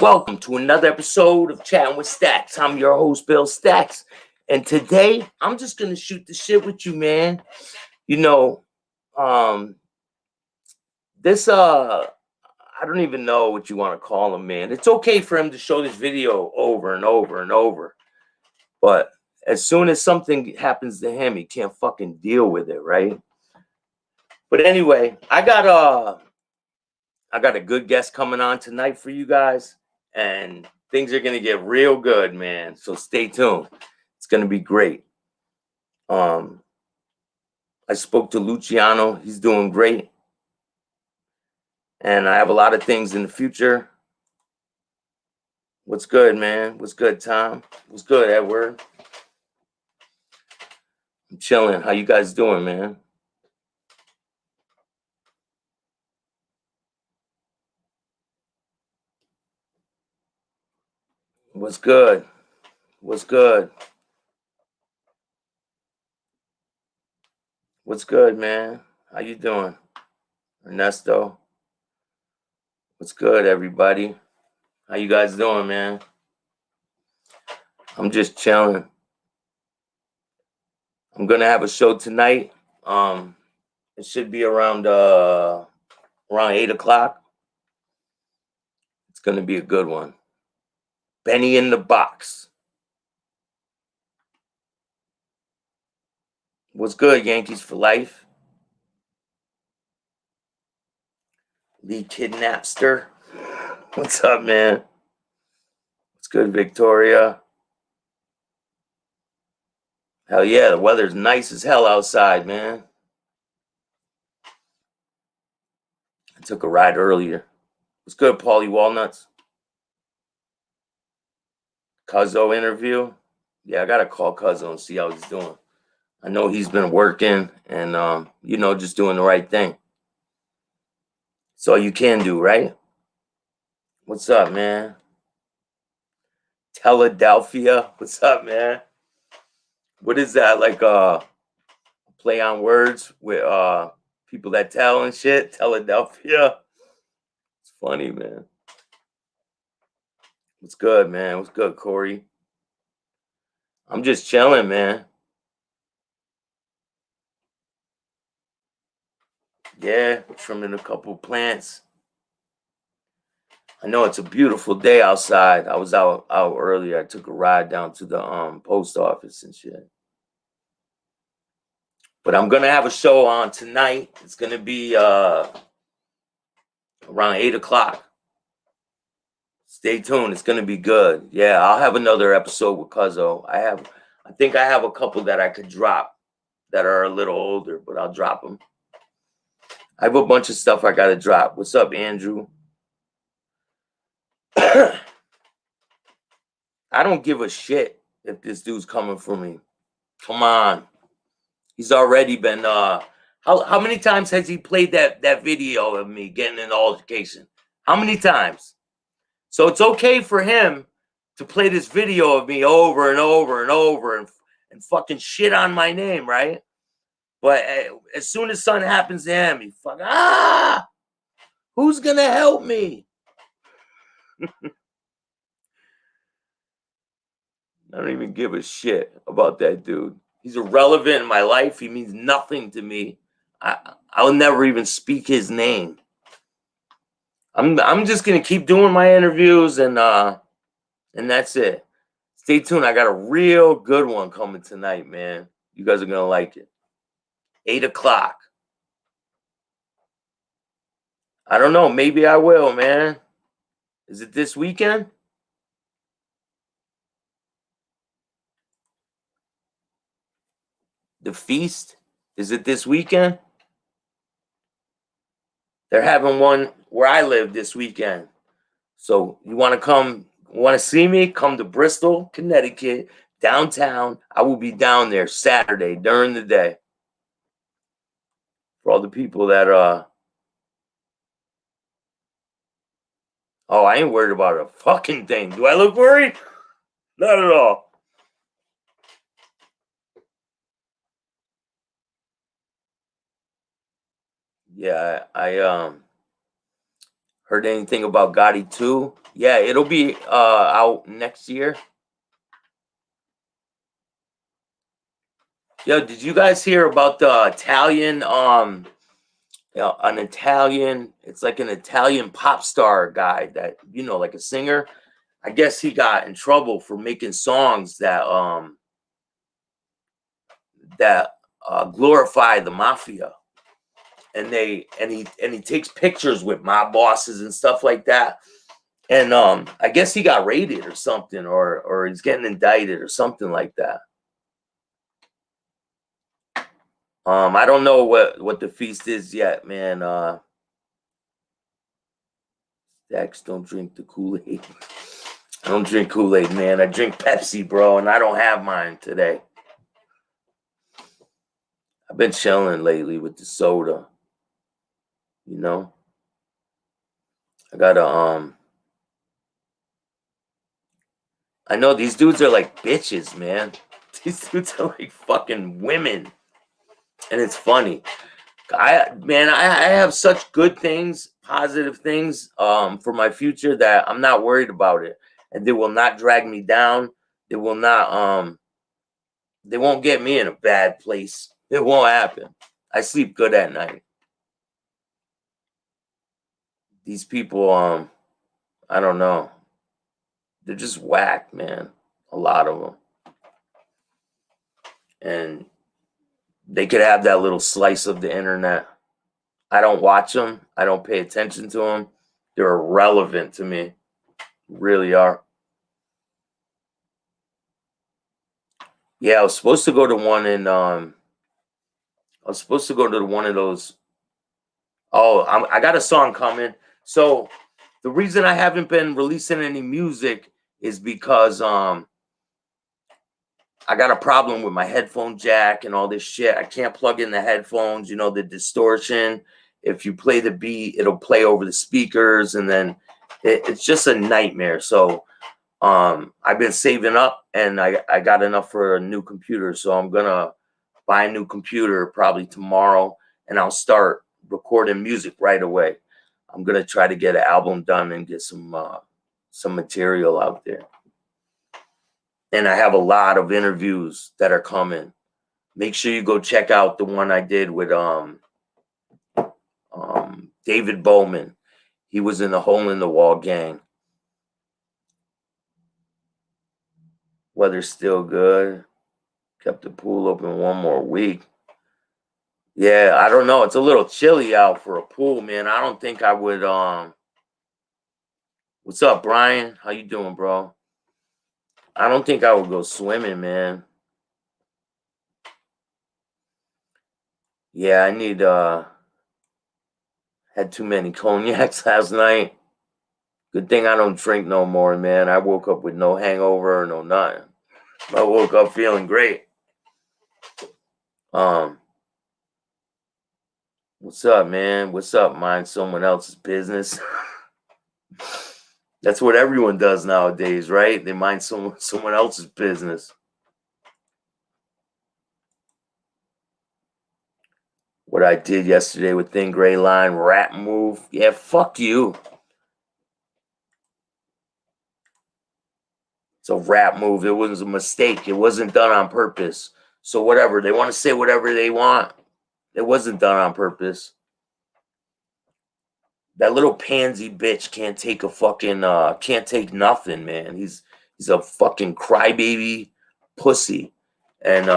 Welcome to another episode of Chatting with Staxx. I'm your host, Bill-Staxx. And today, I'm just going to shoot the shit with you, man. You know, I don't even know what you want to call him, man. It's okay for him to show this video over and over and over. But as soon as something happens to him, he can't fucking deal with it, right? But anyway, I got a good guest coming on tonight for you guys. And things are going to get real good, man. So stay tuned. It's going to be great. I spoke to Luciano. He's doing great. And I have a lot of things in the future. What's good, man? What's good, Tom? What's good, Edward? I'm chilling. How you guys doing, man? What's good? What's good? What's good, man? How you doing? Ernesto? What's good, everybody? How you guys doing, man? I'm just chilling. I'm gonna have a show tonight. It should be around 8 o'clock. It's gonna be a good one. Benny in the Box. What's good, Yankees for life? Lee Kidnapster. What's up, man? What's good, Victoria? Hell yeah, the weather's nice as hell outside, man. I took a ride earlier. What's good, Paulie Walnuts? Cuzzo interview. Yeah, I gotta call Cuzzo and see how he's doing. I know he's been working and just doing the right thing. That's all you can do, right? What's up, man? Philadelphia. What's up, man? What is that? Like play on words with people that tell and shit? Philadelphia. It's funny, man. What's good, man? What's good, Corey? I'm just chilling, man. Yeah, trimming a couple plants. I know it's a beautiful day outside. I was out earlier. I took a ride down to the post office and shit. But I'm gonna have a show on tonight. It's gonna be around 8 o'clock. Stay tuned. It's gonna be good. Yeah, I'll have another episode with Cuzzo. I think I have a couple that I could drop that are a little older, but I'll drop them. I have a bunch of stuff I gotta drop. What's up, Andrew? I don't give a shit if this dude's coming for me. Come on. He's already been how many times has he played that video of me getting an altercation? How many times? So it's okay for him to play this video of me over and over and over and fucking shit on my name, right? But as soon as something happens to him, he fucking who's gonna help me? I don't even give a shit about that dude. He's irrelevant in my life. He means nothing to me. I'll never even speak his name. I'm just gonna keep doing my interviews and that's it. Stay tuned. I got a real good one coming tonight, man. You guys are gonna like it. 8 o'clock. I don't know. Maybe I will, man. Is it this weekend? The feast? Is it this weekend? They're having one where I live this weekend. So you want to come, want to see me? Come to Bristol, Connecticut, downtown. I will be down there Saturday during the day. For all the people that oh, I ain't worried about a fucking thing. Do I look worried? Not at all. Yeah, I Heard anything about Gotti 2? Yeah, it'll be out next year. Yo, did you guys hear about the Italian an Italian, it's like an Italian pop star guy that, like a singer. I guess he got in trouble for making songs that glorify the mafia. And he takes pictures with mob bosses and stuff like that. And I guess he got raided or something, or he's getting indicted or something like that. I don't know what the feast is yet, man. Staxx, don't drink the Kool-Aid. I don't drink Kool-Aid, man. I drink Pepsi, bro, and I don't have mine today. I've been chilling lately with the soda. I gotta I know these dudes are like bitches, man. These dudes are like fucking women. And it's funny. I have such good things, positive things for my future that I'm not worried about it. And they will not drag me down. They will not they won't get me in a bad place. It won't happen. I sleep good at night. These people, I don't know. They're just whack, man. A lot of them. And they could have that little slice of the internet. I don't watch them. I don't pay attention to them. They're irrelevant to me. Really are. Yeah, I was supposed to go to one in I was supposed to go to one of those. Oh, I got a song coming. So the reason I haven't been releasing any music is because I got a problem with my headphone jack and all this shit. I can't plug in the headphones, the distortion. If you play the beat, it'll play over the speakers, and then it's just a nightmare. So I've been saving up, and I got enough for a new computer. So I'm gonna buy a new computer probably tomorrow, and I'll start recording music right away. I'm gonna try to get an album done and get some material out there. And I have a lot of interviews that are coming. Make sure you go check out the one I did with David Bowman. He was in the Hole in the Wall gang. Weather's still good. Kept the pool open one more week. Yeah, I don't know. It's a little chilly out for a pool, man. I don't think I would. What's up, Brian? How you doing, bro? I don't think I would go swimming, man. Yeah, I need had too many cognacs last night. Good thing I don't drink no more, man. I woke up with no hangover or no nothing. I woke up feeling great. What's up, man? What's up? Mind someone else's business. That's what everyone does nowadays, right? They mind someone else's business. What I did yesterday with Thin Gray Line, rap move. Yeah, fuck you. It's a rap move. It was a mistake. It wasn't done on purpose. So whatever. They want to say whatever they want. It wasn't done on purpose. That little pansy bitch can't take a fucking can't take nothing, man. He's a fucking crybaby pussy. And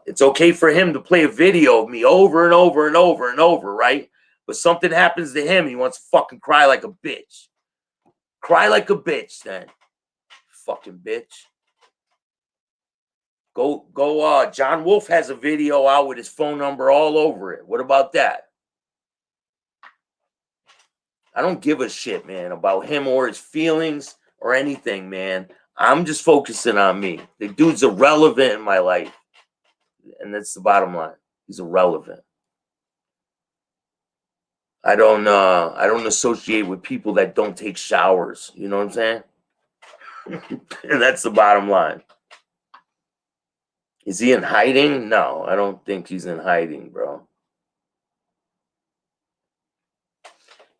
it's okay for him to play a video of me over and over and over and over, right? But something happens to him, he wants to fucking cry like a bitch. Cry like a bitch, then. Fucking bitch. Go, John Wolf has a video out with his phone number all over it. What about that? I don't give a shit, man, about him or his feelings or anything, man. I'm just focusing on me. The dude's irrelevant in my life. And that's the bottom line. He's irrelevant. I don't associate with people that don't take showers. You know what I'm saying? And that's the bottom line. Is he in hiding? No, I don't think he's in hiding, bro.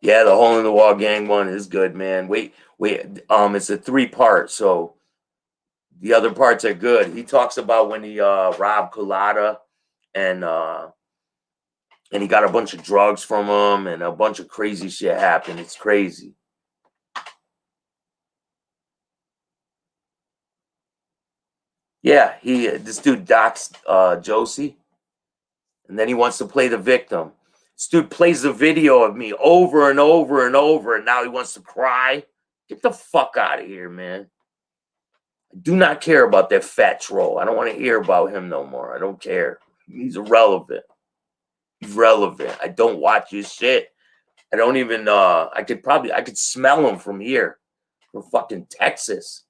Yeah, the Hole in the Wall Gang one is good, man. Wait, it's a 3-part, so the other parts are good. He talks about when he robbed Colada and he got a bunch of drugs from him and a bunch of crazy shit happened. It's crazy. Yeah, this dude docs Josie, and then he wants to play the victim. This dude plays the video of me over and over and over, and now he wants to cry. Get the fuck out of here, man. I do not care about that fat troll. I don't want to hear about him no more. I don't care. He's irrelevant. He's relevant. I don't watch his shit. I don't even I could smell him from here. From fucking Texas.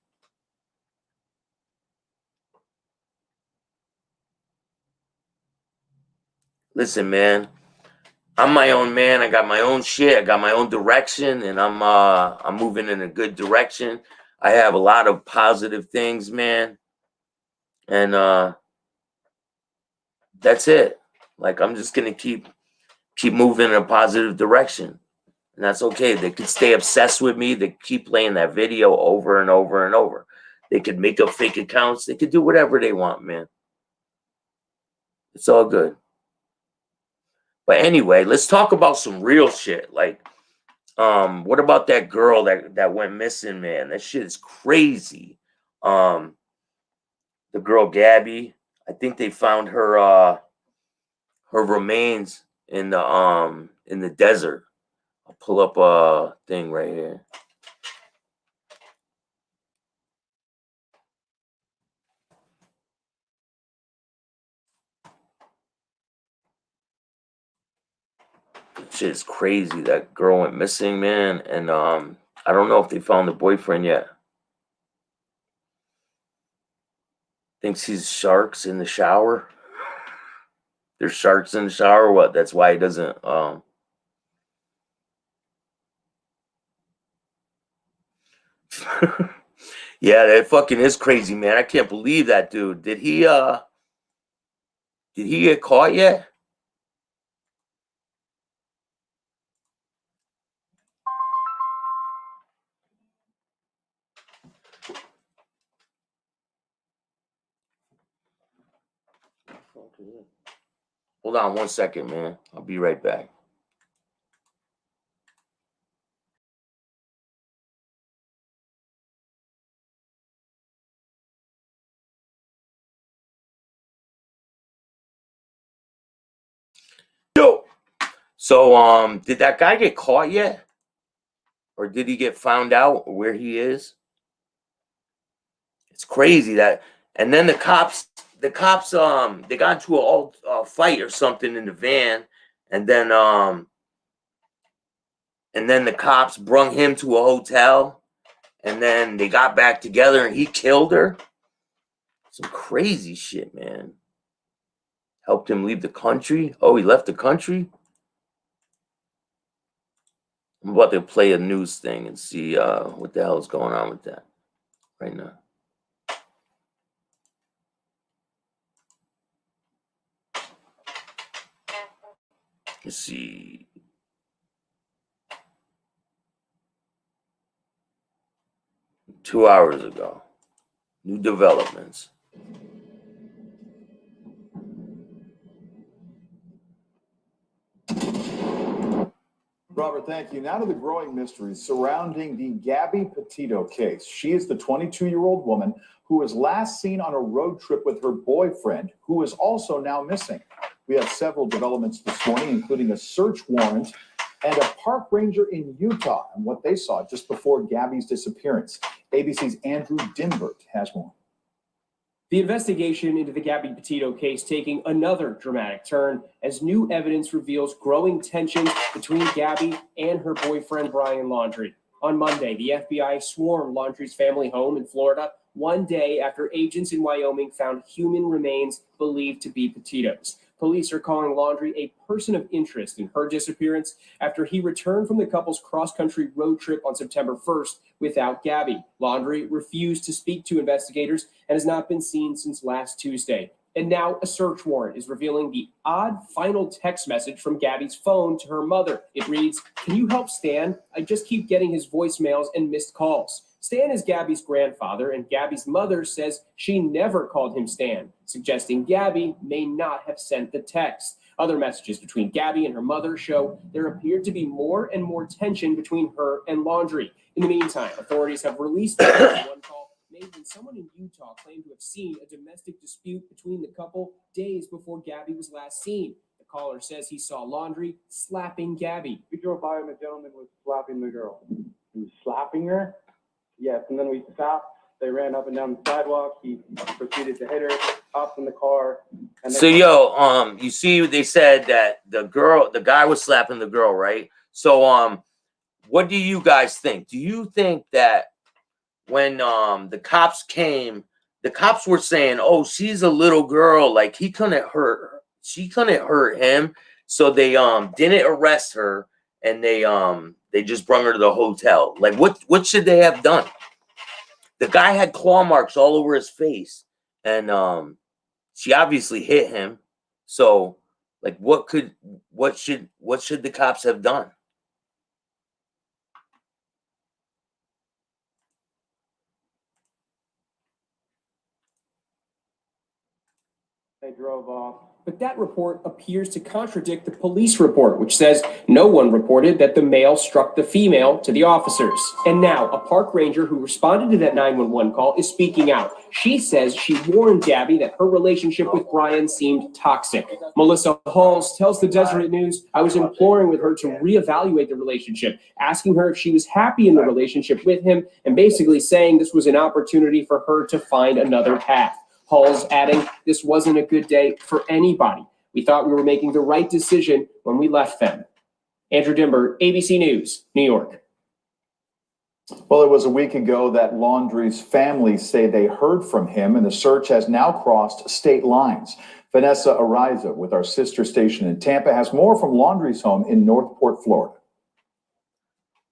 Listen, man. I'm my own man. I got my own shit. I got my own direction, and I'm moving in a good direction. I have a lot of positive things, man. And that's it. Like, I'm just gonna keep moving in a positive direction. And that's okay. They could stay obsessed with me. They keep playing that video over and over and over. They could make up fake accounts. They could do whatever they want, man. It's all good. But anyway, let's talk about some real shit. Like, what about that girl that went missing, man? That shit is crazy. The girl Gabby, I think they found her remains in the desert. I'll pull up a thing right here. Shit is crazy. That girl went missing, man, and I don't know if they found the boyfriend yet. Thinks he's sharks in the shower. There's sharks in the shower. What? That's why he doesn't. Yeah, that fucking is crazy, man. I can't believe that dude. Did he get caught yet? Hold on 1 second, man. I'll be right back. Yo. So did that guy get caught yet? Or did he get found out where he is? It's crazy that. And then the cops they got into a fight or something in the van, and then the cops brung him to a hotel, and then they got back together and he killed her. Some crazy shit, man. Helped him leave the country. Oh, he left the country? I'm about to play a news thing and see what the hell is going on with that right now. Let's see. Two hours ago. New developments. Robert, thank you. Now to the growing mysteries surrounding the Gabby Petito case. She is the 22-year-old woman who was last seen on a road trip with her boyfriend, who is also now missing. We have several developments this morning, including a search warrant and a park ranger in Utah and what they saw just before Gabby's disappearance. ABC's Andrew Dimbert has more. The investigation into the Gabby Petito case taking another dramatic turn as new evidence reveals growing tensions between Gabby and her boyfriend, Brian Laundrie. On Monday, the FBI swarmed Laundrie's family home in Florida, one day after agents in Wyoming found human remains believed to be Petito's. Police are calling Laundrie a person of interest in her disappearance after he returned from the couple's cross-country road trip on September 1st without Gabby. Laundrie refused to speak to investigators and has not been seen since last Tuesday. And now a search warrant is revealing the odd final text message from Gabby's phone to her mother. It reads, "Can you help Stan? I just keep getting his voicemails and missed calls." Stan is Gabby's grandfather, and Gabby's mother says she never called him Stan, suggesting Gabby may not have sent the text. Other messages between Gabby and her mother show there appeared to be more and more tension between her and Laundrie. In the meantime, authorities have released one call made when someone in Utah claimed to have seen a domestic dispute between the couple days before Gabby was last seen. The caller says he saw Laundrie slapping Gabby. We drove by and the gentleman was slapping the girl. He was slapping her? Yes, and then we stopped. They ran up and down the sidewalk. He proceeded to hit her, hopped in the car. And So you see, they said that the guy was slapping the girl, right? So what do you guys think? Do you think that when the cops came, the cops were saying, "Oh, she's a little girl, like he couldn't hurt her. She couldn't hurt him," so they didn't arrest her, and they just brought her to the hotel. Like what should they have done? The guy had claw marks all over his face, and she obviously hit him. So, like, what should the cops have done? they drove off. But that report appears to contradict the police report, which says no one reported that the male struck the female to the officers. And now, a park ranger who responded to that 911 call is speaking out. She says she warned Gabby that her relationship with Brian seemed toxic. Melissa Halls tells the Deseret News, "I was imploring with her to reevaluate the relationship, asking her if she was happy in the relationship with him, and basically saying this was an opportunity for her to find another path." Halls adding, "This wasn't a good day for anybody. We thought we were making the right decision when we left them." Andrew Dimber, ABC News, New York. Well, it was a week ago that Laundrie's family say they heard from him, and the search has now crossed state lines. Vanessa Ariza with our sister station in Tampa has more from Laundrie's home in Northport, Florida.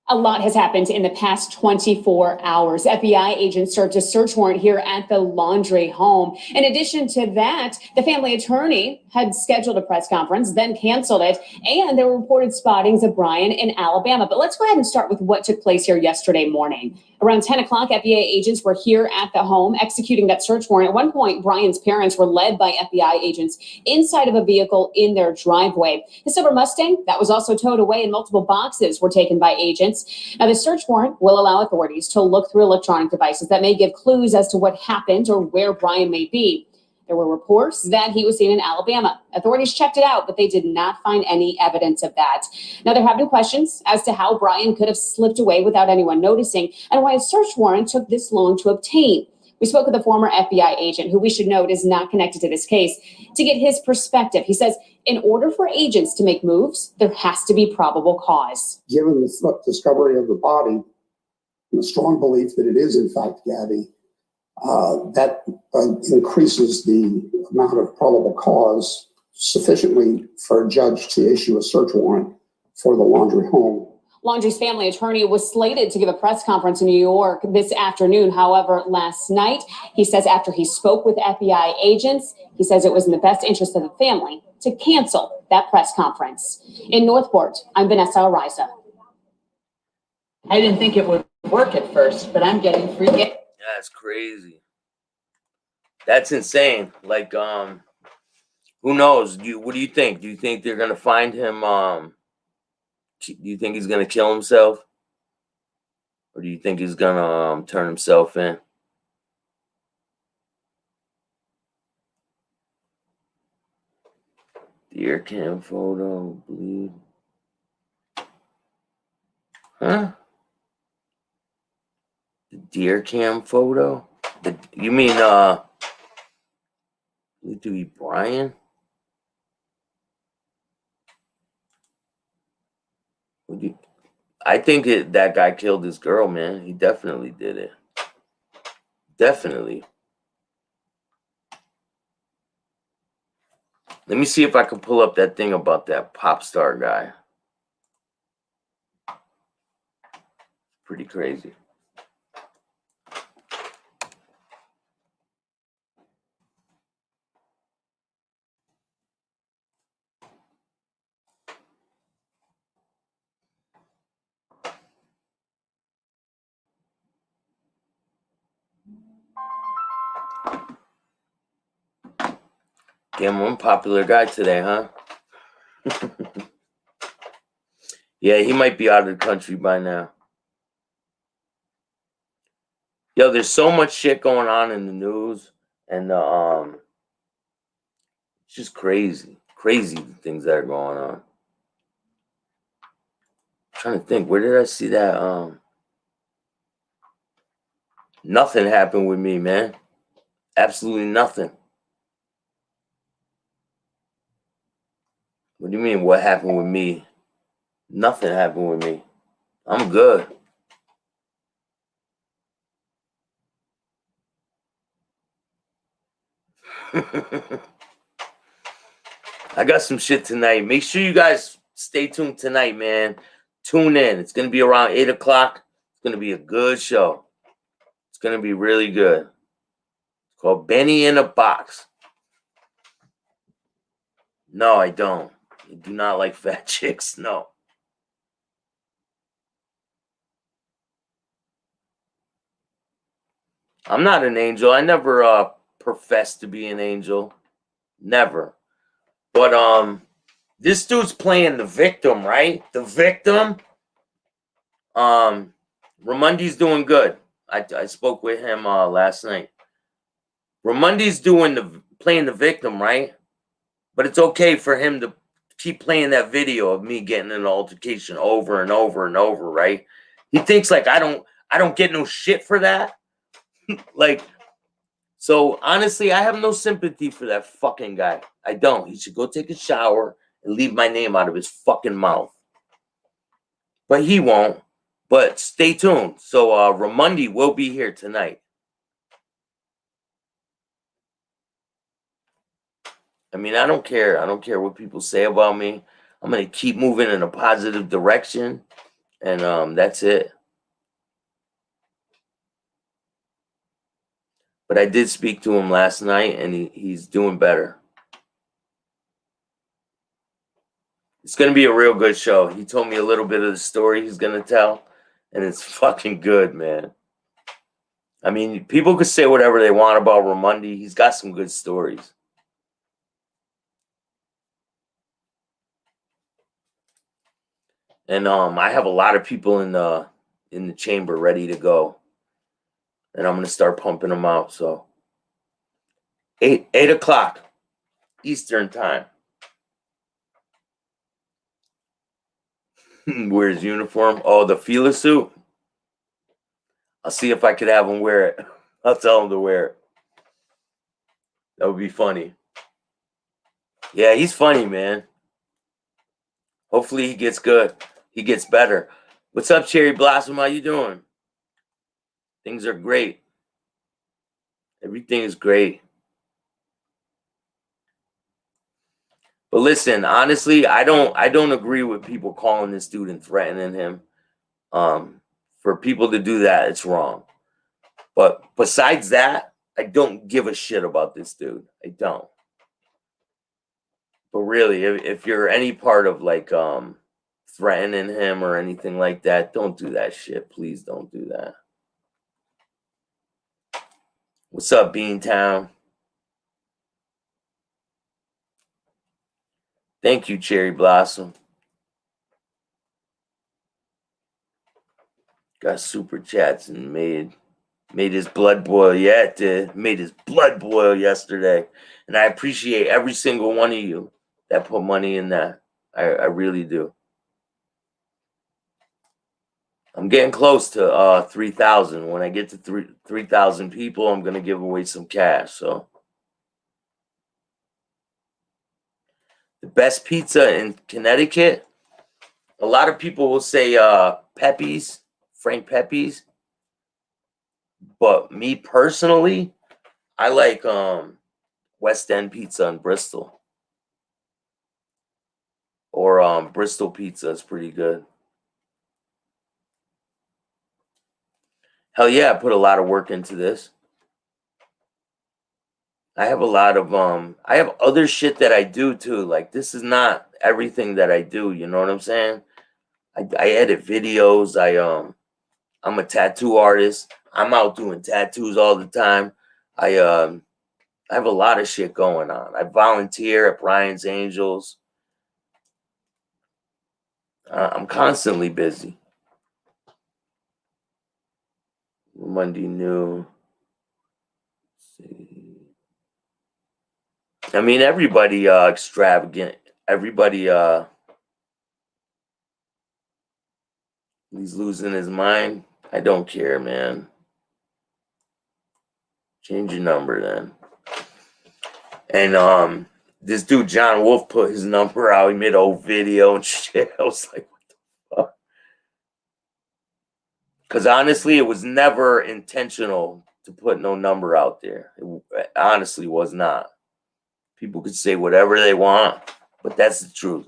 A lot has happened in the past 24 hours. FBI agents served a search warrant here at the Laundrie home. In addition to that, the family attorney had scheduled a press conference, then canceled it, and there were reported spottings of Brian in Alabama. But let's go ahead and start with what took place here yesterday morning. Around 10 o'clock, FBI agents were here at the home executing that search warrant. At one point, Brian's parents were led by FBI agents inside of a vehicle in their driveway. The silver Mustang that was also towed away, and multiple boxes were taken by agents. Now, the search warrant will allow authorities to look through electronic devices that may give clues as to what happened or where Brian may be. There were reports that he was seen in Alabama. Authorities checked it out, but they did not find any evidence of that. Now, there have been questions as to how Brian could have slipped away without anyone noticing and why a search warrant took this long to obtain. We spoke with a former FBI agent who we should note is not connected to this case to get his perspective. He says, in order for agents to make moves, there has to be probable cause. Given the discovery of the body, and the strong belief that it is in fact Gabby, that increases the amount of probable cause sufficiently for a judge to issue a search warrant for the Laundrie home. Laundrie's family attorney was slated to give a press conference in New York this afternoon. However, last night, he says after he spoke with FBI agents, he says it was in the best interest of the family to cancel that press conference. In Northport, I'm Vanessa Ariza. I didn't think it would work at first, but I'm getting free. That's crazy. That's insane. Like, who knows? What do you think? Do you think they're gonna find him? Do you think he's gonna kill himself, or do you think he's gonna turn himself in? Deer cam photo, bleed. Huh? The deer cam photo? You mean do Brian? I think that guy killed this girl, man. He definitely did it. Definitely. Let me see if I can pull up that thing about that pop star guy. Pretty crazy. Damn, I'm a popular guy today, huh? Yeah, he might be out of the country by now. Yo, there's so much shit going on in the news, and it's just crazy. Crazy the things that are going on. I'm trying to think, where did I see that? Nothing happened with me, man. Absolutely nothing. What do you mean, what happened with me? Nothing happened with me. I'm good. I got some shit tonight. Make sure you guys stay tuned tonight, man. Tune in. It's going to be around 8 o'clock. It's going to be a good show. It's going to be really good. It's called Benny in a Box. No, I don't. I do not like fat chicks. No. I'm not an angel. I never professed to be an angel. Never. But this dude's playing the victim, right? The victim. Ramundi's doing good. I spoke with him last night. Ramundi's playing the victim, right? But it's okay for him to keep playing that video of me getting in an altercation over and over and over, right? He thinks like I don't get no shit for that. Like, so honestly, I have no sympathy for that fucking guy. I don't. He should go take a shower and leave my name out of his fucking mouth. But he won't. But stay tuned. So Ramundi will be here tonight. I mean, I don't care. I don't care what people say about me. I'm going to keep moving in a positive direction. And that's it. But I did speak to him last night, and he's doing better. It's going to be a real good show. He told me a little bit of the story he's going to tell, and it's fucking good, man. I mean, people could say whatever they want about Ramundi. He's got some good stories. And I have a lot of people in the chamber ready to go. And I'm going to start pumping them out. So 8 o'clock Eastern time. Wears uniform. Oh, the Fila suit. I'll see if I could have him wear it. I'll tell him to wear it. That would be funny. Yeah, he's funny, man. Hopefully he gets good. He gets better. What's up, Cherry Blossom? How you doing? Things are great. Everything is great. But listen, honestly, I don't agree with people calling this dude and threatening him. For people to do that, it's wrong. But besides that, I don't give a shit about this dude. I don't. But really, if you're any part of like threatening him or anything like that, don't do that shit. Please don't do that. What's up, Beantown? Thank you, Cherry Blossom. Got super chats and made his blood boil. Yeah, it did. Made his blood boil yesterday. And I appreciate every single one of you that put money in that. I really do. I'm getting close to 3,000. When I get to 3,000 people, I'm gonna give away some cash. So the best pizza in Connecticut. A lot of people will say Pepe's, Frank Pepe's. But me personally, I like West End Pizza in Bristol. Or Bristol Pizza is pretty good. Hell yeah, I put a lot of work into this. I have a lot of I have other shit that I do too. Like, this is not everything that I do, you know what I'm saying? I edit videos. I'm a tattoo artist. I'm out doing tattoos all the time. I have a lot of shit going on. I volunteer at Brian's Angels. I'm constantly busy. Monday New. I mean, everybody extravagant. Everybody he's losing his mind. I don't care, man. Change your number then. And this dude John Wolf put his number out. He made a whole video and shit. I was like, what the fuck? Because honestly, it was never intentional to put no number out there. It honestly was not. People could say whatever they want, but that's the truth.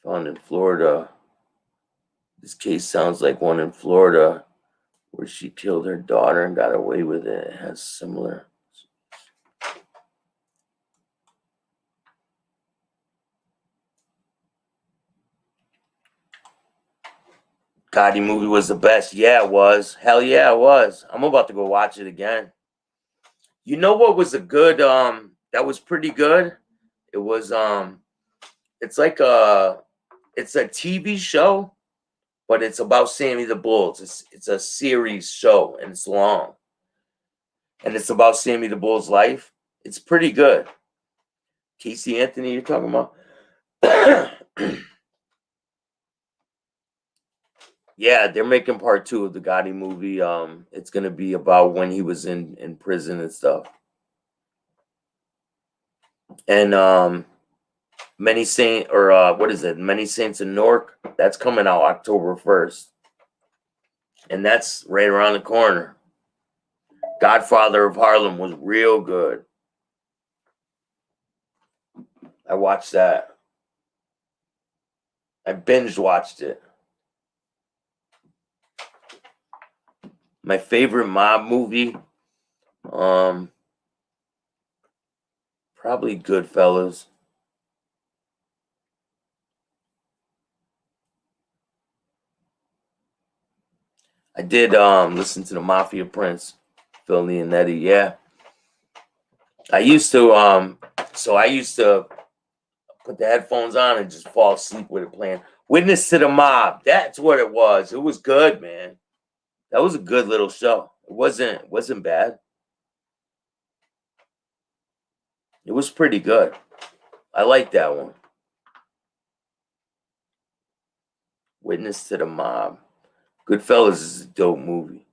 Found in Florida. This case sounds like one in Florida where she killed her daughter and got away with it. It has similar. Gotti movie was the best. Yeah, it was. Hell yeah, it was. I'm about to go watch it again. You know what was a good that was pretty good? It was it's like it's a TV show, but it's about Sammy the Bulls. It's a series show and it's long. And it's about Sammy the Bull's life. It's pretty good. Casey Anthony, you're talking about? Yeah, they're making part 2 of the Gotti movie. It's gonna be about when he was in prison and stuff. And Many Saints in Newark. That's coming out October 1st, and that's right around the corner. Godfather of Harlem was real good. I watched that. I binge watched it. My favorite mob movie, probably Goodfellas. I did listen to the Mafia Prince, Phil Leonetti. Yeah, I used to put the headphones on and just fall asleep with it playing. Witness to the Mob. That's what it was. It was good, man. That was a good little show. It wasn't bad. It was pretty good. I like that one. Witness to the Mob. Goodfellas is a dope movie.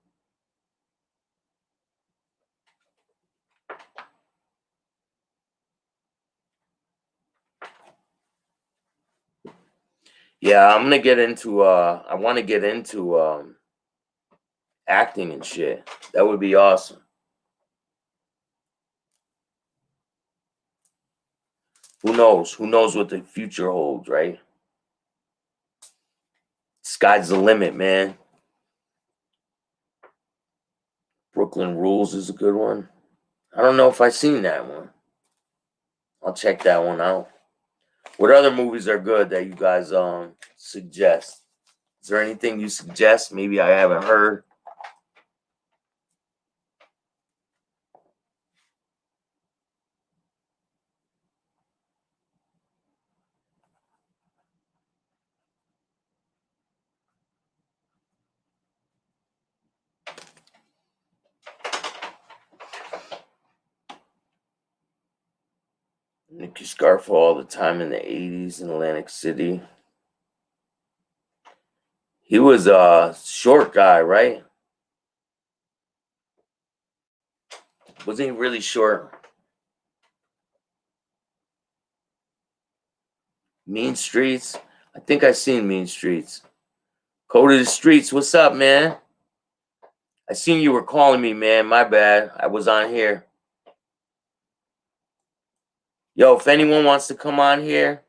Yeah, I'm gonna get into I want to get into acting and shit. That would be awesome. Who knows? Who knows what the future holds, right? Sky's the limit, man. Brooklyn Rules is a good one. I don't know if I've seen that one. I'll check that one out. What other movies are good that you guys suggest? Is there anything you suggest? Maybe I haven't heard. Nicky Scarfo all the time in the 80s in Atlantic City. He was a short guy, right? Wasn't he really short? Mean Streets. I think I seen Mean Streets. Code of the Streets. What's up, man? I seen you were calling me, man. My bad. I was on here. Yo, if anyone wants to come on here,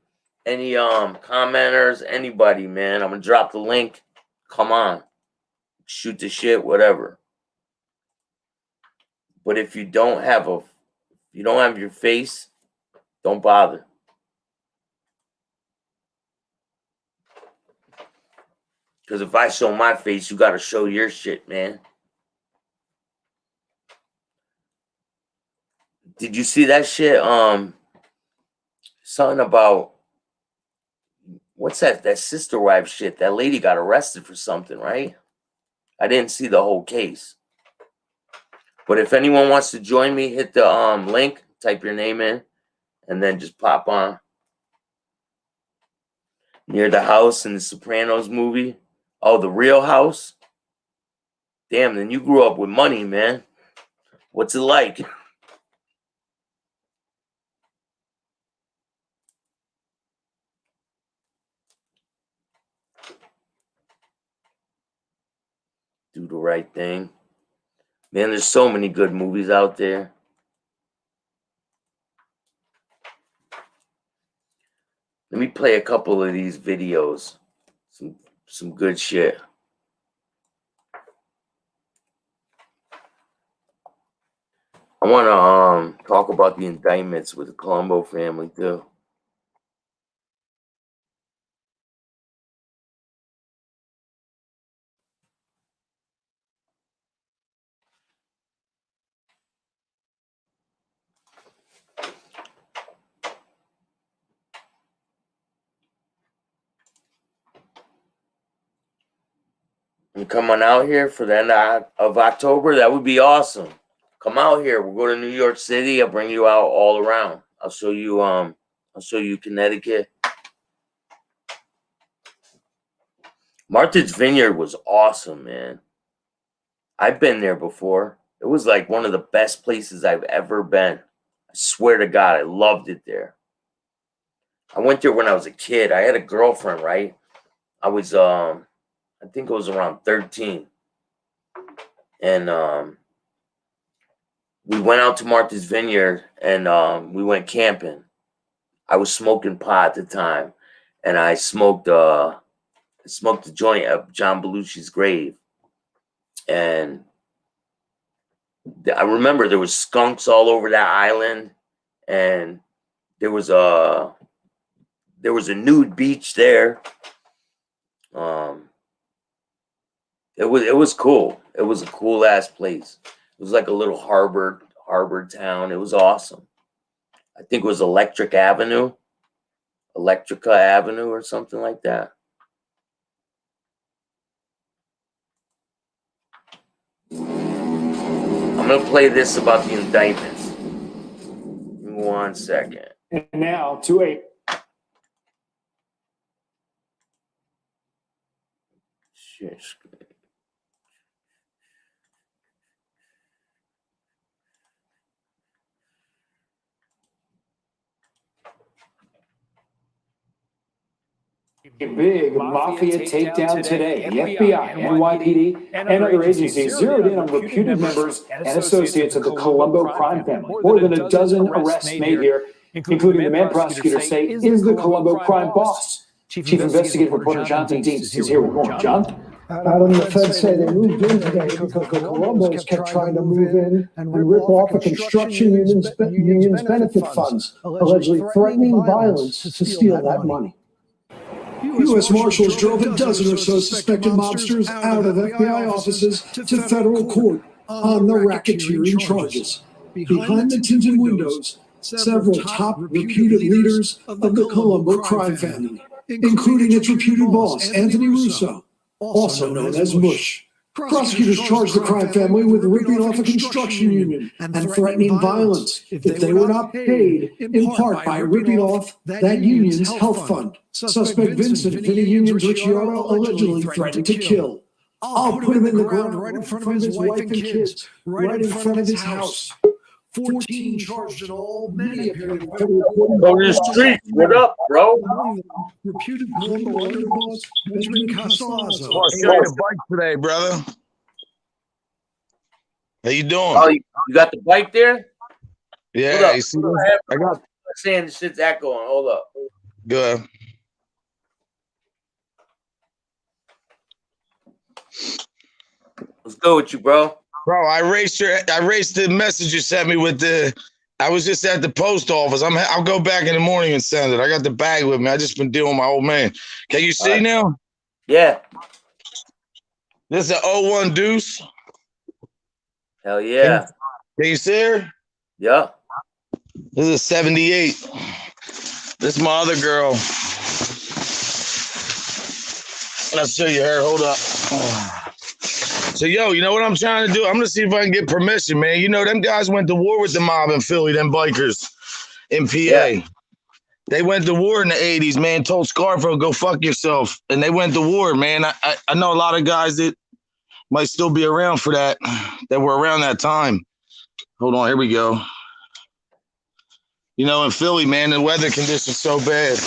any commenters, anybody, man, I'm gonna drop the link. Come on. Shoot the shit, whatever. But if you don't have your face, don't bother. Because if I show my face, you got to show your shit, man. Did you see that shit? Something about, what's that? That sister wife shit. That lady got arrested for something, right? I didn't see the whole case. But if anyone wants to join me, hit the link, type your name in, and then just pop on. Near the house in the Sopranos movie. Oh, the real house? Damn, then you grew up with money, man. What's it like? Do the Right Thing. Man, there's so many good movies out there. Let me play a couple of these videos. Some good shit. I want to talk about the indictments with the Colombo family too. You coming out here for the end of October? That would be awesome. Come out here. We'll go to New York City. I'll bring you out all around. I'll show you Connecticut. Martha's Vineyard was awesome, man. I've been there before. It was like one of the best places I've ever been. I swear to God, I loved it there. I went there when I was a kid. I had a girlfriend, right? I was I think I was around 13. And we went out to Martha's Vineyard and we went camping. I was smoking pot at the time, and I smoked a joint at John Belushi's grave. And I remember there was skunks all over that island, and there was a nude beach there. It was cool. It was a cool ass place. It was like a little harbor town. It was awesome. I think it was Electrica Avenue or something like that. I'm gonna play this about the indictments. Give me 1 second. And now to a Shit. A big mafia takedown today. The FBI, NYPD, and other agencies zeroed in on reputed members and associates of the Colombo crime family. More than a dozen arrests made here, including the man prosecutors say is the Colombo crime boss. Chief investigative reporter Chattin is here with more. John? Adam, the feds say they moved in today because the Colombos kept trying to move in and rip off a construction union's benefit funds, allegedly threatening violence to steal that money. U.S. Marshals drove a dozen or so suspected mobsters out of FBI offices to federal court on the racketeering charges. Behind the tinted windows, several top reputed leaders of the Colombo crime family, including its reputed boss, Anthony Russo, also known as Mush. Prosecutors charged the crime family with ripping off a construction union and threatening violence if they were not paid, in part by ripping off that union's health fund. Suspect Vincent, Vinny Union's Ricciardo, allegedly threatened to kill. I'll put him in the ground right in front of his wife and kids, right in front of his house. 14 charged in all, many appearing in federal court. Go to the streets. What up, bro? Reputed Colombo underboss Benjamin Castellazzo. Riding a bike today, brother. How you doing? Oh, you got the bike there? Yeah, you see that? I got. Saying the shit's echoing. Hold up. Good. Let's go with you, bro. Bro, I erased the message you sent me with the. I was just at the post office. I'll go back in the morning and send it. I got the bag with me. I just been dealing with my old man. Can you see now? Yeah. This is an 01 Deuce. Hell yeah. Can you see her? Yeah. This is a 78. This is my other girl. Let's show you her. Hold up. So, yo, you know what I'm trying to do? I'm going to see if I can get permission, man. You know, them guys went to war with the mob in Philly, them bikers in PA. Yeah. They went to war in the 80s, man. Told Scarfo, go fuck yourself. And they went to war, man. I know a lot of guys that might still be around for that were around that time. Hold on, here we go. You know, in Philly, man, the weather conditions so bad.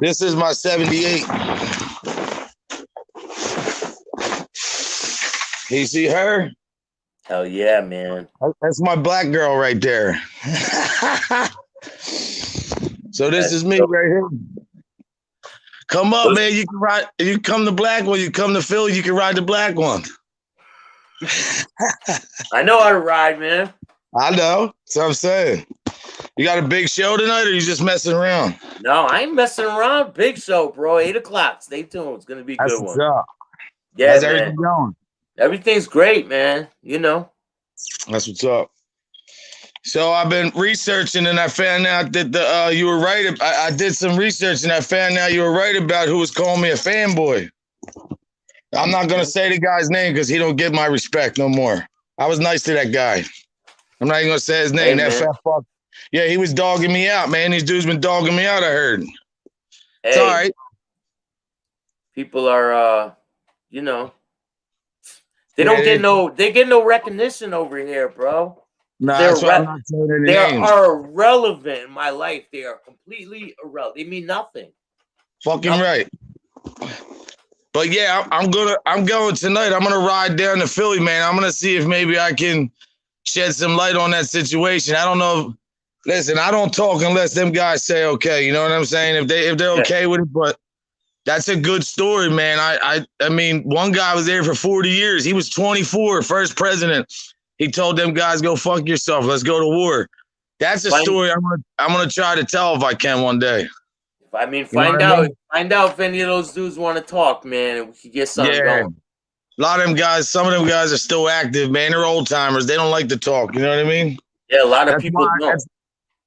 This is my 78. You see her? Hell yeah, man. That's my black girl right there. So this is me right here. Come up, man. You can ride. If you come to black one, you come to Philly, you can ride the black one. I know how to ride, man. I know. That's what I'm saying. You got a big show tonight, or you just messing around? No, I ain't messing around. Big show, bro. 8 o'clock. Stay tuned. It's gonna be a good one. Up. Yeah, how's man. everything going? Everything's great, man. You know. That's what's up. So I've been researching, and I found out that you were right. I did some research, and I found out you were right about who was calling me a fanboy. I'm not gonna say the guy's name because he don't get my respect no more. I was nice to that guy. I'm not even gonna say his name. Hey, that fat fuck. Yeah, he was dogging me out, man. These dudes been dogging me out. I heard. It's all right. People are, you know, they don't get no recognition over here, bro. No, that's why I'm not saying any names. They are irrelevant in my life. They are completely irrelevant. They mean nothing. Fucking right. But yeah, I'm going tonight. I'm gonna ride down to Philly, man. I'm gonna see if maybe I can shed some light on that situation. I don't know. Listen, I don't talk unless them guys say okay. You know what I'm saying? If they're okay with it, but that's a good story, man. I mean, one guy was there for 40 years. He was 24, first president. He told them guys, go fuck yourself. Let's go to war. That's a story I'm gonna try to tell if I can one day. I mean, find out if any of those dudes want to talk, man, and we can get something going. A lot of them guys, some of them guys are still active, man. They're old timers. They don't like to talk. You know what I mean? Yeah, a lot of people don't.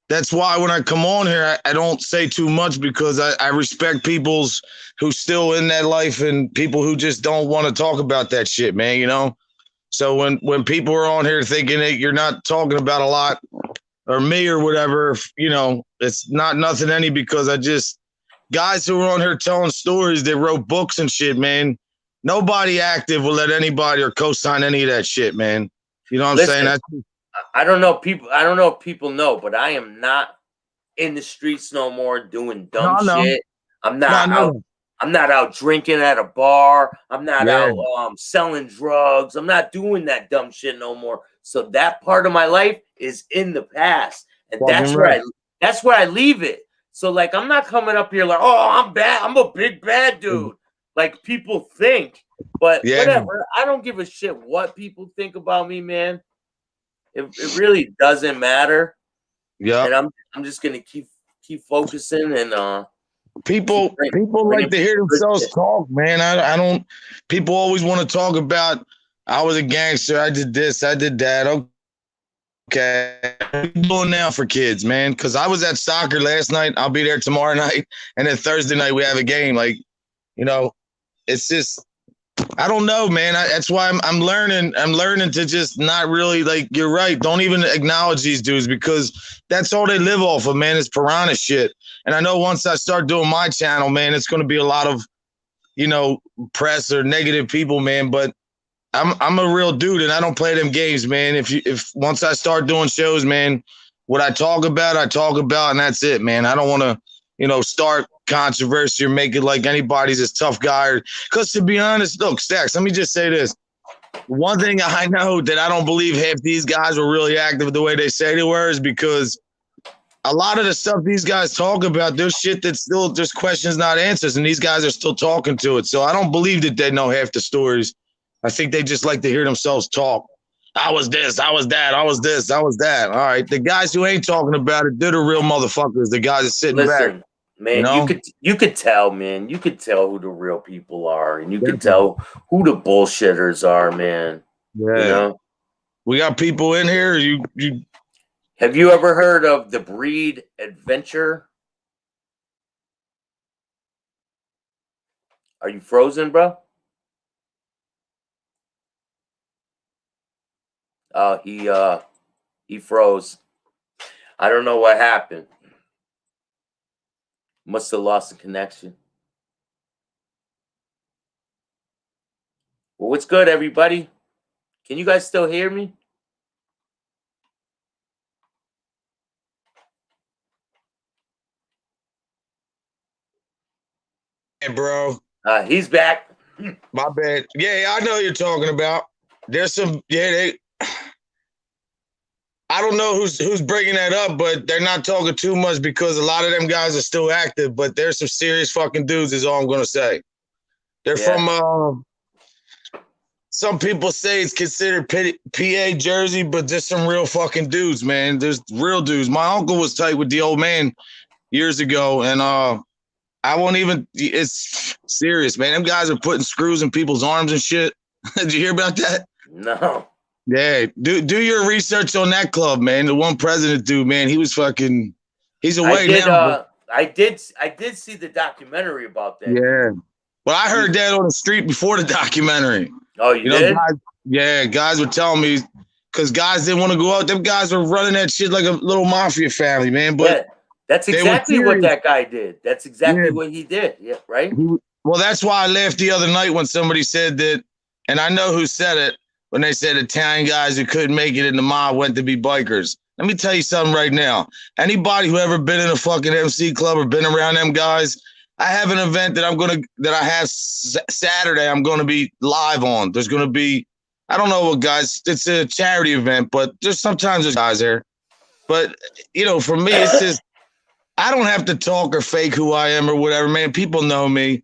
That's why when I come on here, I don't say too much because I respect people's who's still in that life and people who just don't want to talk about that shit, man, you know? So when people are on here thinking that you're not talking about a lot or me or whatever, you know, it's not nothing any because guys who are on here telling stories that wrote books and shit, man, nobody active will let anybody or co-sign any of that shit, man. You know what I'm saying? I don't know if people know, but I am not in the streets no more doing dumb shit. I'm not out drinking at a bar. I'm not out selling drugs. I'm not doing that dumb shit no more. So that part of my life is in the past. And that's where I leave it. So like I'm not coming up here like, oh, I'm bad. I'm a big bad dude. Like people think. But whatever. I don't give a shit what people think about me, man. It really doesn't matter. Yeah. And I'm just gonna keep focusing and people like to hear themselves talk, man. I don't people always want to talk about I was a gangster, I did this, I did that. Okay. What are you doing now for kids, man? Because I was at soccer last night. I'll be there tomorrow night. And then Thursday night we have a game. Like, you know, it's just I don't know, man. That's why I'm learning. I'm learning to just not really like. You're right. Don't even acknowledge these dudes because that's all they live off of, man. Is piranha shit. And I know once I start doing my channel, man, it's going to be a lot of, you know, press or negative people, man. But I'm a real dude, and I don't play them games, man. If once I start doing shows, man, what I talk about, and that's it, man. I don't want to, you know, start controversy or make it like anybody's this tough guy. Because to be honest, look, Staxx, let me just say this. One thing I know that I don't believe half these guys were really active the way they say they were is because a lot of the stuff these guys talk about, there's shit that's still just questions, not answers, and these guys are still talking to it. So I don't believe that they know half the stories. I think they just like to hear themselves talk. I was this, I was that, I was this, I was that. All right. The guys who ain't talking about it, they're the real motherfuckers. The guys that sitting back. Man, know? you could tell, man. You could tell who the real people are, and you could Definitely. tell who the bullshitters are, man. Yeah. You know? We got people in here. You Have you ever heard of the Breed Adventure? Are you frozen, bro? He froze. I don't know what happened. Must have lost the connection. Well, what's good, everybody? Can you guys still hear me? Hey, bro. He's back. My bad. Yeah, I know what you're talking about. There's some, I don't know who's bringing that up, but they're not talking too much because a lot of them guys are still active, but there's some serious fucking dudes is all I'm going to say. They're from, some people say it's considered PA Jersey, but there's some real fucking dudes, man. There's real dudes. My uncle was tight with the old man years ago, and I won't even, it's serious, man. Them guys are putting screws in people's arms and shit. Did you hear about that? No. Yeah, do your research on that club, man. The one president dude, man, he was fucking, he's away now. I did see the documentary about that. Yeah. Well, I heard that on the street before the documentary. Oh, you did? Guys were telling me, because guys didn't want to go out. Them guys were running that shit like a little mafia family, man. But that's exactly what that guy did. That's exactly what he did. Yeah, right? Well, that's why I laughed the other night when somebody said that, and I know who said it, when they said Italian guys who couldn't make it in the mob went to be bikers. Let me tell you something right now. Anybody who ever been in a fucking MC club or been around them guys, I have an event that I have Saturday I'm going to be live on. There's going to be, I don't know what guys, it's a charity event, but sometimes there's guys there. But, for me, it's just, I don't have to talk or fake who I am or whatever, man. People know me.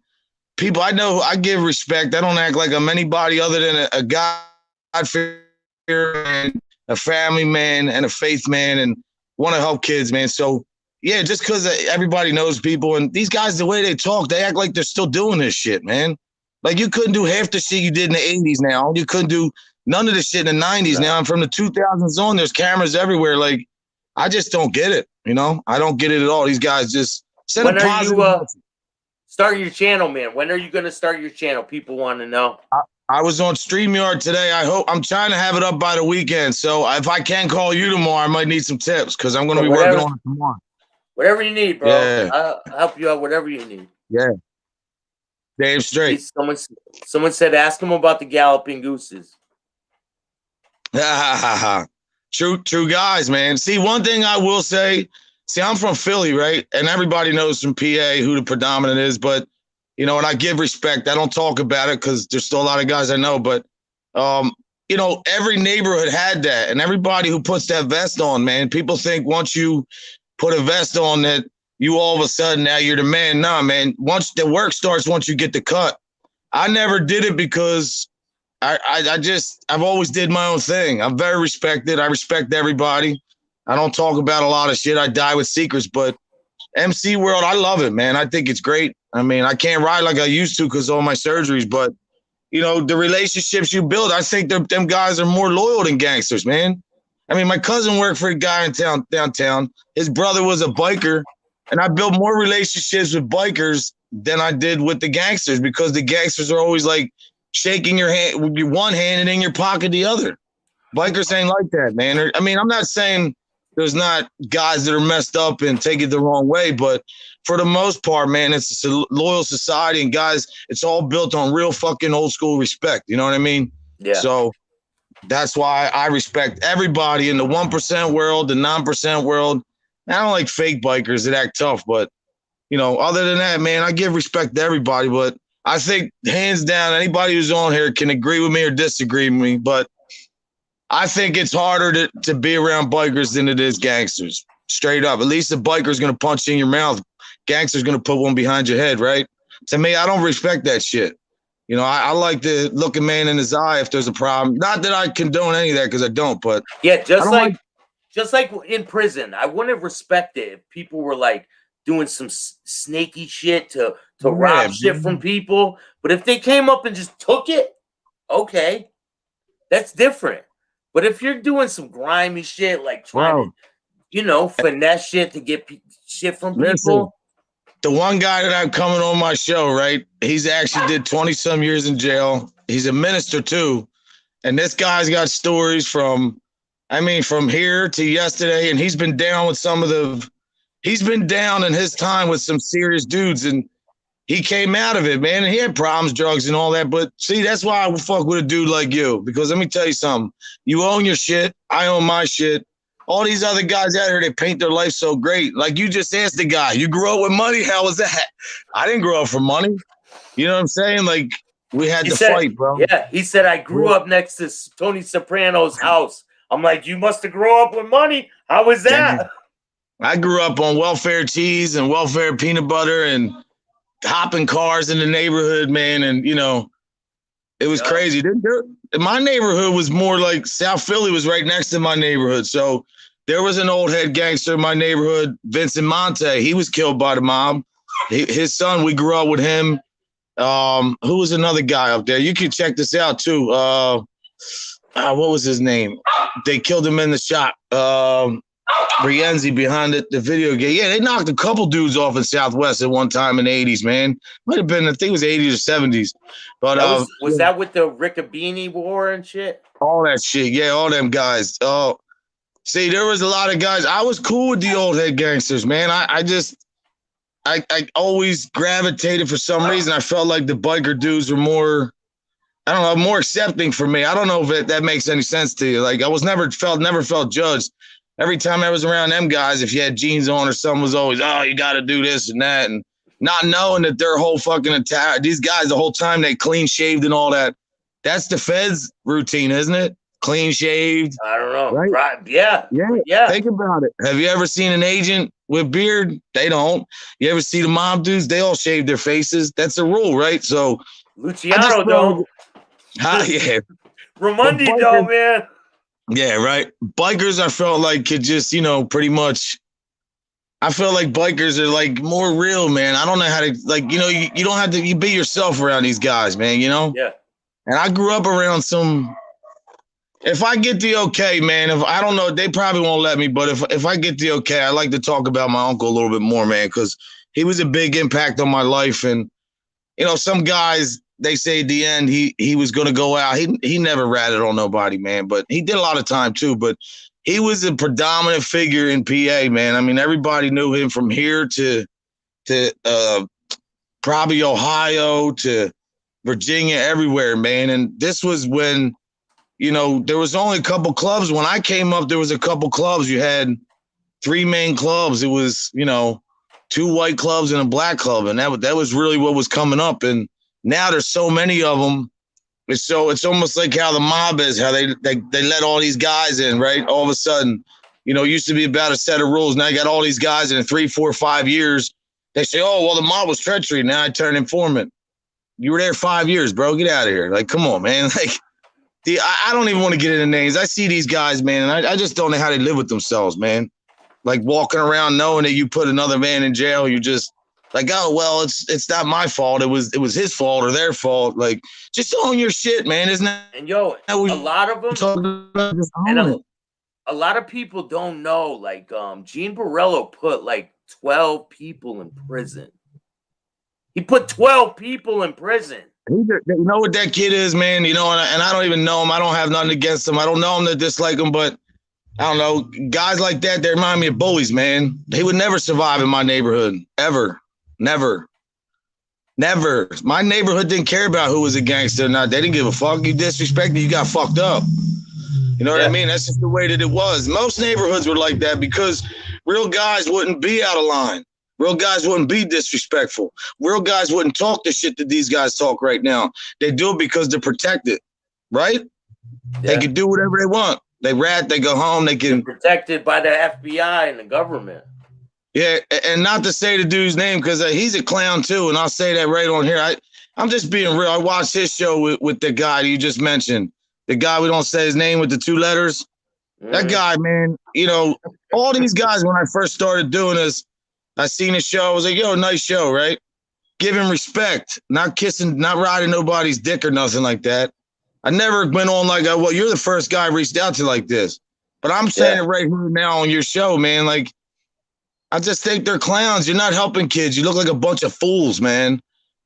People, I give respect. I don't act like I'm anybody other than a God-fearing man, a family man, and a faith man, and want to help kids, man. So, yeah, just because everybody knows people, and these guys, the way they talk, they act like they're still doing this shit, man. Like, you couldn't do half the shit you did in the 80s now. You couldn't do none of the shit in the 90s now. And from the 2000s on, there's cameras everywhere. Like, I just don't get it, I don't get it at all. These guys just send a positive. Start your channel, man. When are you going to start your channel? People want to know. I was on StreamYard today. I'm trying to have it up by the weekend. So if I can call you tomorrow, I might need some tips because I'm going to be working on it tomorrow. Whatever you need, bro. Yeah. I'll help you out. Whatever you need. Yeah. Damn straight. Someone said, ask him about the galloping gooses. True guys, man. See, one thing I will say. See, I'm from Philly, right? And everybody knows from PA who the predominant is, but and I give respect. I don't talk about it because there's still a lot of guys I know, but every neighborhood had that, and everybody who puts that vest on, man, people think once you put a vest on that you all of a sudden now you're the man. Nah, man. Once the work starts, once you get the cut. I never did it because I've always did my own thing. I'm very respected. I respect everybody. I don't talk about a lot of shit. I die with secrets, but MC world, I love it, man. I think it's great. I mean, I can't ride like I used to because of all my surgeries, but the relationships you build, I think them guys are more loyal than gangsters, man. I mean, my cousin worked for a guy in downtown. His brother was a biker, and I built more relationships with bikers than I did with the gangsters because the gangsters are always like shaking your hand with your one hand and in your pocket the other. Bikers ain't like that, man. I mean, I'm not saying there's not guys that are messed up and take it the wrong way, but for the most part, man, it's a loyal society, and guys, it's all built on real fucking old school respect. You know what I mean? Yeah. So that's why I respect everybody in the 1% world, the 9% world. I don't like fake bikers that act tough, but other than that, man, I give respect to everybody. But I think hands down, anybody who's on here can agree with me or disagree with me, but I think it's harder to be around bikers than it is gangsters. Straight up. At least the biker's going to punch you in your mouth. Gangster's going to put one behind your head, right? To me, I don't respect that shit. I like to look a man in his eye if there's a problem. Not that I condone any of that because I don't, but yeah, just like in prison, I wouldn't respect it if people were like, doing some snaky shit to rob shit from people. But if they came up and just took it, okay, that's different. But if you're doing some grimy shit, like trying to, finesse shit to get shit from people. The one guy that I'm coming on my show, right? He's actually did 20-some years in jail. He's a minister too. And this guy's got stories from here to yesterday. And he's been down in his time with some serious dudes. And he came out of it, man. And he had problems, drugs and all that. But see, that's why I would fuck with a dude like you. Because let me tell you something. You own your shit. I own my shit. All these other guys out here, they paint their life so great. Like you just asked the guy, you grew up with money? How was that? I didn't grow up for money. You know what I'm saying? Like we had to fight, bro. Yeah, he said, I grew up next to Tony Soprano's house. I'm like, you must have grown up with money. How was that? I grew up on welfare cheese and welfare peanut butter and hopping cars in the neighborhood, man. And, it was crazy. My neighborhood was more like South Philly was right next to my neighborhood. So there was an old head gangster in my neighborhood, Vincent Monte. He was killed by the mob. His son, we grew up with him. Who was another guy up there? You can check this out too. What was his name? They killed him in the shop. Rienzi behind the video game. Yeah, they knocked a couple dudes off in Southwest at one time in the 80s, man. Might have been, I think it was 80s or 70s. But was that with the Riccabini war and shit? All that shit. Yeah, all them guys. Oh, see, there was a lot of guys. I was cool with the old head gangsters, man. I always gravitated for some reason. I felt like the biker dudes were more, I don't know, more accepting for me. I don't know if that makes any sense to you. Like I was never felt judged. Every time I was around them guys, if you had jeans on or something, was always, oh, you got to do this and that. And not knowing that their whole fucking attack, these guys, the whole time they clean shaved and all that. That's the feds routine, isn't it? Clean shaved. I don't know. Right? Yeah. Think about it. Have you ever seen an agent with beard? They don't. You ever see the mob dudes? They all shave their faces. That's a rule, right? So Luciano don't. Yeah. Ramondi don't, man. Yeah, right. Bikers, I felt like could just, pretty much. I feel like bikers are like more real, man. I don't know how to you don't have to you be yourself around these guys, man, Yeah. And I grew up around some. If I get the okay, man, if I don't know, they probably won't let me, but if I get the okay, I like to talk about my uncle a little bit more, man, because he was a big impact on my life. And, some guys, they say at the end he was going to go out. He never ratted on nobody, man, but he did a lot of time too. But he was a predominant figure in PA, man. I mean, everybody knew him from here to probably Ohio to Virginia, everywhere, man. And this was when, there was only a couple clubs. When I came up, there was a couple clubs. You had 3 main clubs. It was, 2 white clubs and a black club. And that was really what was coming up. And now there's so many of them. It's almost like how the mob is, how they let all these guys in, right? All of a sudden, it used to be about a set of rules. Now you got all these guys in 3, 4, 5 years. They say, oh, well, the mob was treachery. Now I turn informant. You were there 5 years, bro. Get out of here. Like, come on, man. Like, I don't even want to get into names. I see these guys, man, and I just don't know how they live with themselves, man. Like walking around knowing that you put another man in jail, you just like, oh well, it's not my fault. It was his fault or their fault. Like, just own your shit, man. Isn't that? And a lot of them, a lot of people don't know. Like, Gene Borello put like 12 people in prison. He put 12 people in prison. You know what that kid is, man? And I don't even know him. I don't have nothing against him. I don't know him to dislike him, but I don't know. Guys like that, they remind me of bullies, man. They would never survive in my neighborhood. Ever. Never. My neighborhood didn't care about who was a gangster or not. They didn't give a fuck. You disrespected, you got fucked up. You know what I mean? That's just the way that it was. Most neighborhoods were like that because real guys wouldn't be out of line. Real guys wouldn't be disrespectful. Real guys wouldn't talk the shit that these guys talk right now. They do it because they're protected, right? Yeah. They can do whatever they want. They rat, they go home, they're protected by the FBI and the government. Yeah, and not to say the dude's name because he's a clown too, and I'll say that right on here. I'm just being real. I watched his show with the guy you just mentioned. The guy we don't say his name with the 2 letters. That guy, man, all these guys, when I first started doing this, I seen a show. I was like, yo, nice show, right? Give him respect, not kissing, not riding nobody's dick or nothing like that. I never went on like, well, you're the first guy I reached out to like this. But I'm saying it right here now on your show, man. Like, I just think they're clowns. You're not helping kids. You look like a bunch of fools, man.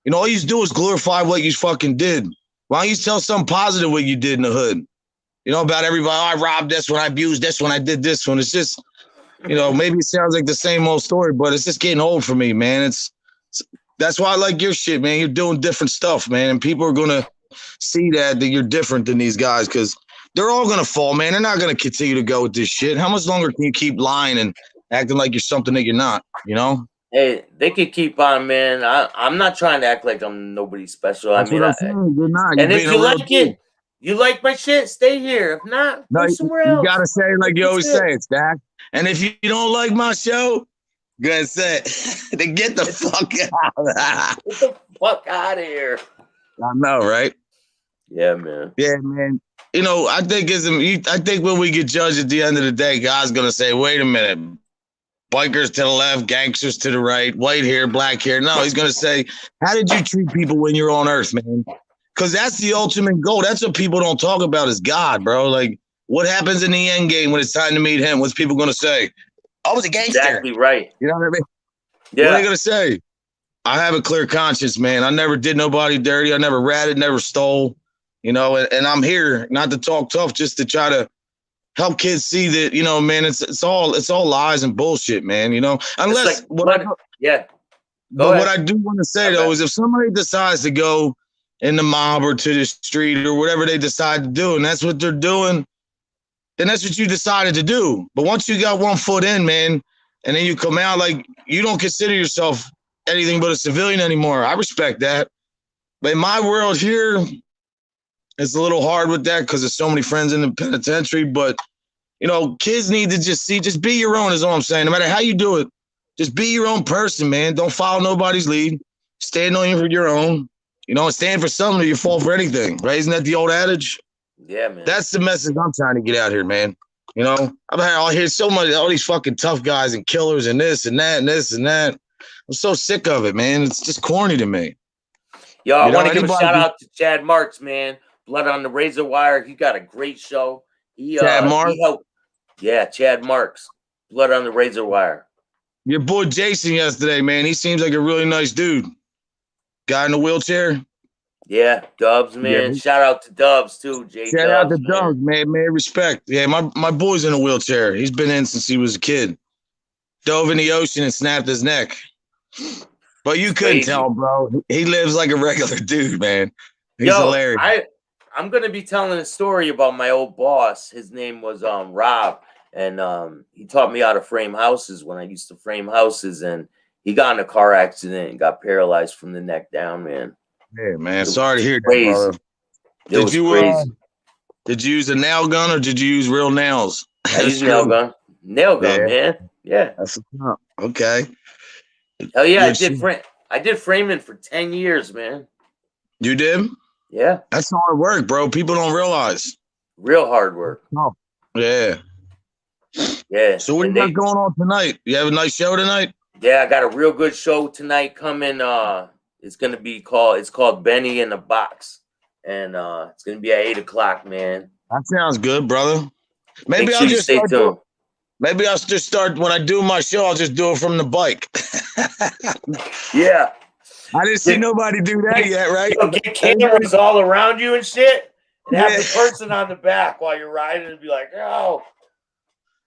You know, all you do is glorify what you fucking did. Why don't you tell something positive what you did in the hood? You know, about everybody, oh, I robbed this one, I abused this one, I did this one. It's just, you know, maybe it sounds like the same old story, but it's just getting old for me, man. That's why I like your shit, man. You're doing different stuff, man. And people are going to see that you're different than these guys because they're all going to fall, man. They're not going to continue to go with this shit. How much longer can you keep lying and acting like you're something that you're not, you know? Hey, they could keep on, man. I'm not trying to act like I'm nobody special. That's I mean, what I'm saying. You're not. and You're if being you a real like dude. it, you like my shit, stay here. If not, No, go somewhere you else. got to say it like you always That's it. say it, Stack. And if you don't like my show, go ahead and say it. Then get the fuck out. Get the fuck out of here. I know, right? Yeah, man. Yeah, man. You know, I think when we get judged at the end of the day, God's gonna say, "Wait a minute, bikers to the left, gangsters to the right, white hair, black hair." No, he's gonna say, "How did you treat people when you're on Earth, man?" Because that's the ultimate goal. That's what people don't talk about is God, bro. Like, what happens in the end game when it's time to meet Him? What's people gonna say? I was a gangster. Exactly right. You know what I mean? Yeah. What are they gonna say? I have a clear conscience, man. I never did nobody dirty. I never ratted, never stole. You know, and I'm here not to talk tough, just to try to help kids see that, you know, man, it's all lies and bullshit, man. You know, unless like, what I do want to say though is if somebody decides to go in the mob or to the street or whatever they decide to do, and that's what they're doing, then that's what you decided to do. But once you got one foot in, man, and then you come out, like, you don't consider yourself anything but a civilian anymore. I respect that. But in my world here, it's a little hard with that because there's so many friends in the penitentiary. But, you know, kids need to just be your own is all I'm saying. No matter how you do it, just be your own person, man. Don't follow nobody's lead. Stand on your own. You know, and stand for something or you fall for anything, right? Isn't that the old adage? Yeah, man. That's the message I'm trying to get out here, man. You know, I hear so much, all these fucking tough guys and killers and this and that and this and that. I'm so sick of it, man. It's just corny to me. Yo, I want to give a shout out to Chad Marks, man. Blood on the Razor Wire. He got a great show. Chad Marks? Yeah, Chad Marks. Blood on the Razor Wire. Your boy Jason yesterday, man. He seems like a really nice dude. Guy in a wheelchair. Yeah, Dubs, man. Yeah. Shout out to Dubs too, J. Shout out to Dubs, man. Respect. Yeah, my boy's in a wheelchair. He's been in since he was a kid. Dove in the ocean and snapped his neck. But you couldn't tell, bro. He lives like a regular dude, man. He's hilarious. I'm gonna be telling a story about my old boss. His name was Rob, and he taught me how to frame houses when I used to frame houses. And he got in a car accident and got paralyzed from the neck down, man. Yeah, man. Sorry to hear that, brother. Did you use a nail gun or did you use real nails? I used nail gun. Nail gun, man. Yeah. That's okay. Hell yeah, I did framing for 10 years, man. You did? Yeah. That's hard work, bro. People don't realize. Real hard work. Oh, yeah. Yeah. So what do you got going on tonight? You have a nice show tonight? Yeah, I got a real good show tonight coming. It's called Benny in the Box. And it's gonna be at 8 o'clock, man. That sounds good, brother. Maybe I'll just start. Maybe I'll just start when I do my show. I'll just do it from the bike. Yeah, I didn't see nobody do that yet, right? Get cameras all around you and shit, and have the person on the back while you're riding, and be like, "Oh."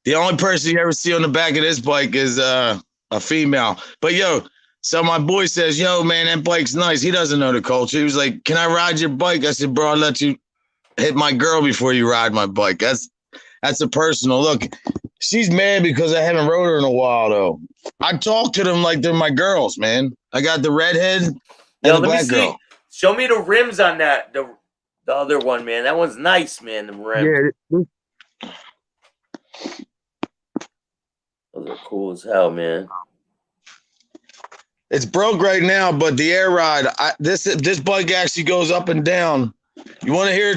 The only person you ever see on the back of this bike is a female. But so my boy says, "Yo, man, that bike's nice." He doesn't know the culture. He was like, "Can I ride your bike?" I said, "Bro, I'll let you hit my girl before you ride my bike." That's a personal look. She's mad because I haven't rode her in a while, though. I talk to them like they're my girls, man. I got the redhead and the black girl. Show me the rims on that. The other one, man. That one's nice, man. The rims. Yeah. Those are cool as hell, man. It's broke right now, but the air ride, this bike actually goes up and down. You want to hear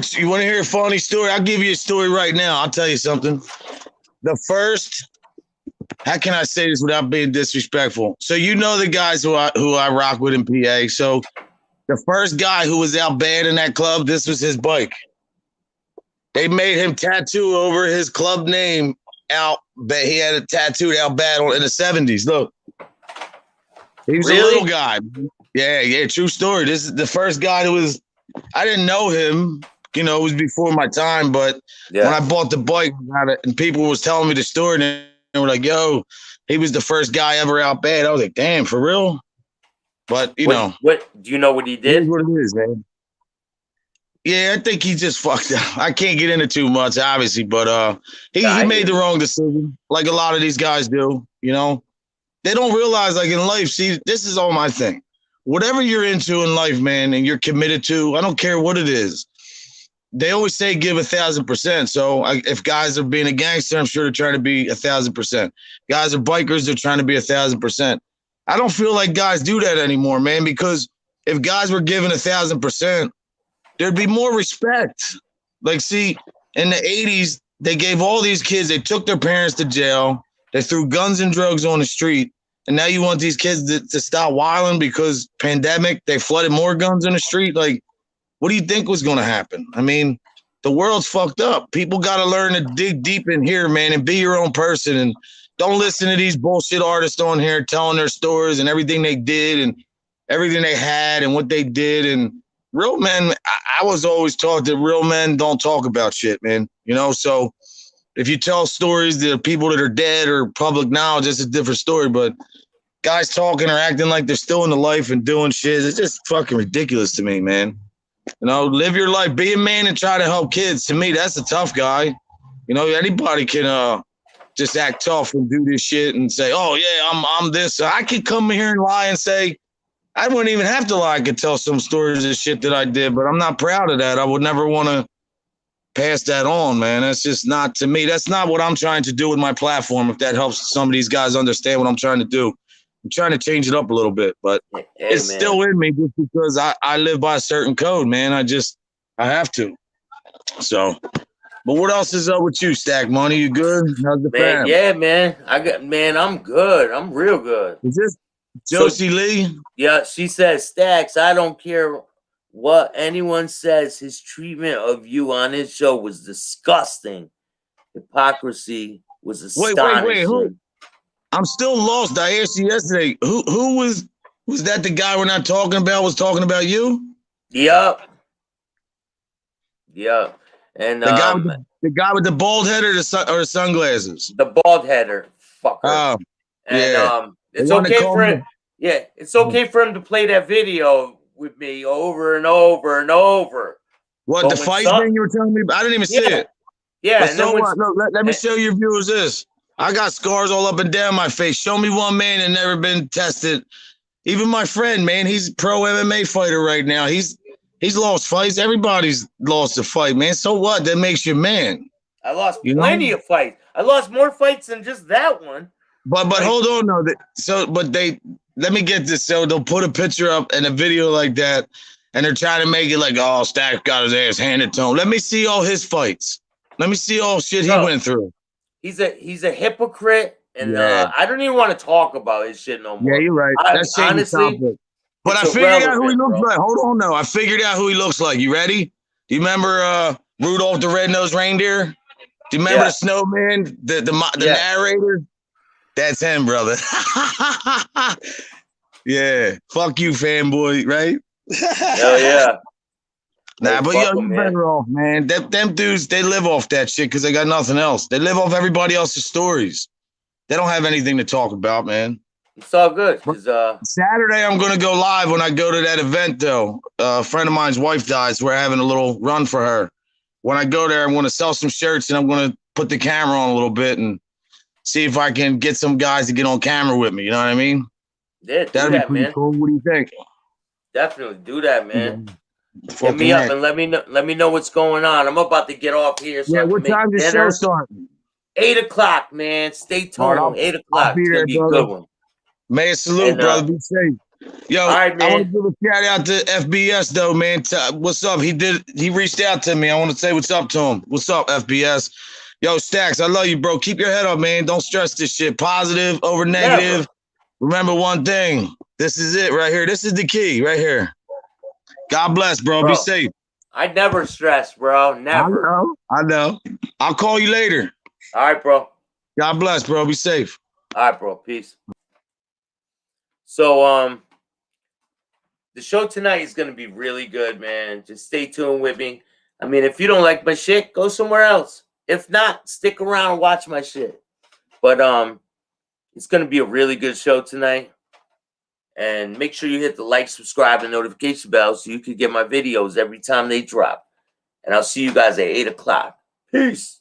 a funny story? I'll give you a story right now. I'll tell you something. The first how can I say this without being disrespectful? So you know the guys who I rock with in PA. So the first guy who was out bad in that club, this was his bike. They made him tattoo over his club name out, but he had a tattooed out bad in the 70s. Look. He was a little guy. Yeah, true story. This is the first guy who was, I didn't know him, you know, it was before my time, but when I bought the bike and people was telling me the story and they were like, yo, he was the first guy ever out bad. I was like, damn, for real? But, you know. What do you know what he did? What it is, man. Yeah, I think he just fucked up. I can't get into too much, obviously, but he made the wrong decision, like a lot of these guys do, you know. They don't realize, like, in life, see, this is all my thing. Whatever you're into in life, man, and you're committed to, I don't care what it is. They always say give 1,000%. So if guys are being a gangster, I'm sure they're trying to be 1,000%. Guys are bikers, they're trying to be 1,000%. I don't feel like guys do that anymore, man, because if guys were given 1,000%, there'd be more respect. Like, see, in the 80s, they gave all these kids, they took their parents to jail. They threw guns and drugs on the street. And now you want these kids to stop wilding because pandemic, they flooded more guns in the street. Like, what do you think was going to happen? I mean, the world's fucked up. People got to learn to dig deep in here, man, and be your own person. And don't listen to these bullshit artists on here telling their stories and everything they did and everything they had and what they did. And real men, I was always taught that real men don't talk about shit, man. You know, so if you tell stories that are people that are dead or public knowledge, it's a different story. But guys talking or acting like they're still in the life and doing shit, it's just fucking ridiculous to me, man. You know, live your life, be a man and try to help kids. To me, that's a tough guy. You know, anybody can just act tough and do this shit and say, oh, yeah, I'm this. I could come here and lie and say, I wouldn't even have to lie. I could tell some stories of shit that I did, but I'm not proud of that. I would never want to pass that on, man. That's just not, to me, that's not what I'm trying to do with my platform. If that helps some of these guys understand what I'm trying to do, I'm trying to change it up a little bit, but it's still in me just because I live by a certain code, man. I have to. So, but what else is up with you, Stack Money? You good? How's the fam? Yeah, man. I'm good. I'm real good. Is this Josie Lee? Yeah, she says, Stacks, I don't care what anyone says. His treatment of you on his show was disgusting. Hypocrisy was astonishing. Wait. Who? I'm still lost. I asked you yesterday. Who was that the guy we're not talking about was talking about you? Yep. And the guy with the bald head or the sunglasses? The bald header, fucker. Oh, and yeah. It's okay for him. Yeah, it's okay for him to play that video with me over and over and over. What, the fight thing you were telling me about? I didn't even see it. Yeah. But so what? Look, let me show your viewers this. I got scars all up and down my face. Show me one man that never been tested. Even my friend, man, he's a pro MMA fighter right now. He's lost fights. Everybody's lost a fight, man. So what? That makes you man. I lost plenty of fights. I lost more fights than just that one. But hold on, though. Let me get this. So they'll put a picture up and a video like that, and they're trying to make it like, oh, Stack got his ass handed to him. Let me see all his fights. Let me see all shit he went through. He's a hypocrite, and I don't even want to talk about his shit no more. Yeah, you're right. That's honestly. But I figured out who he looks like. Hold on, though. I figured out who he looks like. You ready? Do you remember Rudolph the Red-Nosed Reindeer? Do you remember the snowman, the narrator? That's him, brother. Yeah. Fuck you, fanboy, right? Hell yeah. Nah, but yo, you better off, man. Them dudes, they live off that shit because they got nothing else. They live off everybody else's stories. They don't have anything to talk about, man. It's all good. Saturday, I'm going to go live when I go to that event, though. A friend of mine's wife dies. We're having a little run for her. When I go there, I'm going to sell some shirts, and I'm going to put the camera on a little bit and see if I can get some guys to get on camera with me. You know what I mean? Yeah, that'd be pretty cool. What do you think? Definitely do that, man. Hit me up and let me know what's going on. I'm about to get off here. So what time does the show start? 8 o'clock, man. Stay tuned. 8 o'clock. It's gonna be a good one. May salute, brother. Be safe. Yo, I want to give a shout out to FBS though, man. What's up? He reached out to me. I want to say what's up to him. What's up, FBS? Yo, Staxx, I love you, bro. Keep your head up, man. Don't stress this shit. Positive over negative. Never. Remember one thing. This is it right here. This is the key right here. God bless, bro. Be safe. I never stress, bro. Never. I know. I'll call you later. All right, bro. God bless, bro. Be safe. All right, bro. Peace. So, the show tonight is gonna be really good, man. Just stay tuned with me. I mean, if you don't like my shit, go somewhere else. If not, stick around and watch my shit. But it's gonna be a really good show tonight. And make sure you hit the like, subscribe, and notification bell so you can get my videos every time they drop. And I'll see you guys at 8 o'clock. Peace.